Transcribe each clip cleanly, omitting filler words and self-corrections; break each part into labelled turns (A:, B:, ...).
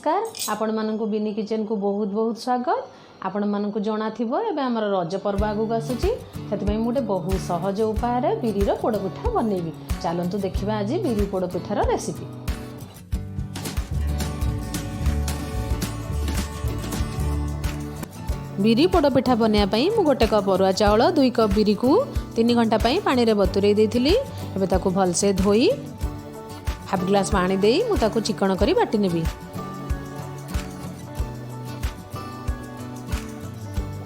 A: नमस्कार आपण मानक बिनी किचन को बहुत बहुत स्वागत। आपण मानक जना थिबो एबे हमर रज पर्व आगु आसुची सेति मुझे बहुत सहज उपाय बिरीर पोड़पिठा बनैबी। चलतु देखा आज बिरी पोड़पिठार रेसिपी। बिरी पोड़पिठा बनायापाई मु गोटे कप अरुआ चाउल 2 कप बिरी को 3 घंटा पानी रे बतुरे देथिली। एबे ताकू भलसे धोई हाफ ग्लास पानी दे मुझे चिकन करी बाटी नेबी।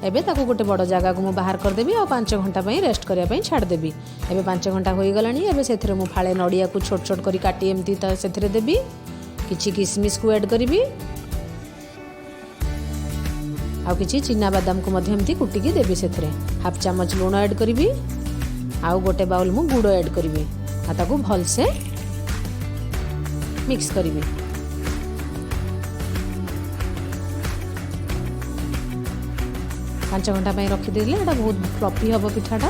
A: एबे ताकू गोटे बड़ जगह को बाहर करदेवी और 5 घंटा रेस्ट करने छाड़देवी। एबे 5 घंटा हो गलानी। एबे सेथिरे मु फाळे नड़िया को छोट छोट करी काटी एमती सेथिरे देबी। किछि किशमिश को ऐड करी आउ किछि चिना बादाम को मध्य एमती कुटिकी देबी। सेथिरे हाफ चामच लूण ऐड करी आउ गोटे बाउल मु गुड़ ऐड करी ताकू भलसे मिक्स करी। 5 घंटा रखीदेले एटा बहुत फ्लफी हम पिठाटा।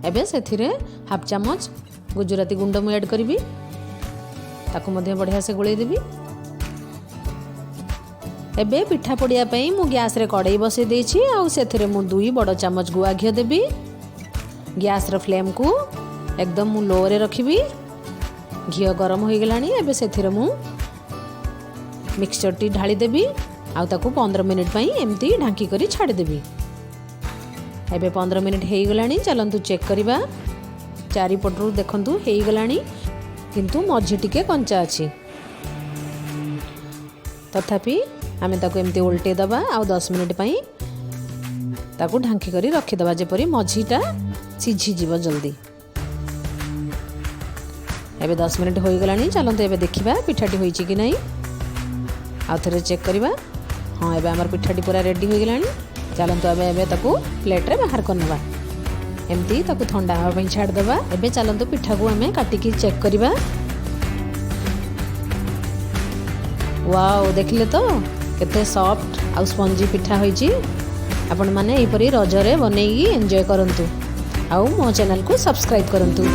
A: एबे सेथिरे हाफ चामच गुजराती गुंड मु ऐड करी ताकू मध्य बढ़िया से गोले देबी। एबे पिठा पड़िया पई मु गैस रे कड़ाई बसे देछि आउ सेथिरे मु 2 बड़ चामच गुआ घियो देबी। गैस रो फ्लेम को एकदम मु लो रे रखिबी। घी गरम हो गलानी। एबे सेथिरे मु मिक्सचर टी ढाली देबी आउ ताकू 15 मिनिट पई एमती ढांकी करी छाड़ी देबी। एबे 15 मिनिट हो गलानी। चलंतु चेक करिबा। चारि पटरू देखंतु हो गलानी किंतु मझी टिके कंचा अछि। तथापि आमे ताकू एमती उल्टे दबा आउ 10 मिनिट पई ताकू ढांकी करी रखी दबा जेपरी मझीटा सिझी जीव जल्दी। एबे 10 मिनिट हो गलानी। चलंतु एबे देखिबा पिठाटी होईची कि नहीं। आउ थरे चेक करिबा। हाँ एबे हमर पिठाटी पूरा रेडी हो गलानी। चलंतु एबे ताकू प्लेट रे बाहर करनबा। एमती ताकू ठंडा हवा पई छाड़ देबा। एबे चलंतु पिठा को हमें काटी की चेक करिबा। वाओ देखिले तो केते सॉफ्ट आउ स्पंजी पिठा होईची। आपण माने एपरी रजरे बनेई एंजॉय करंतु आउ मो चैनल को सब्सक्राइब करंतु।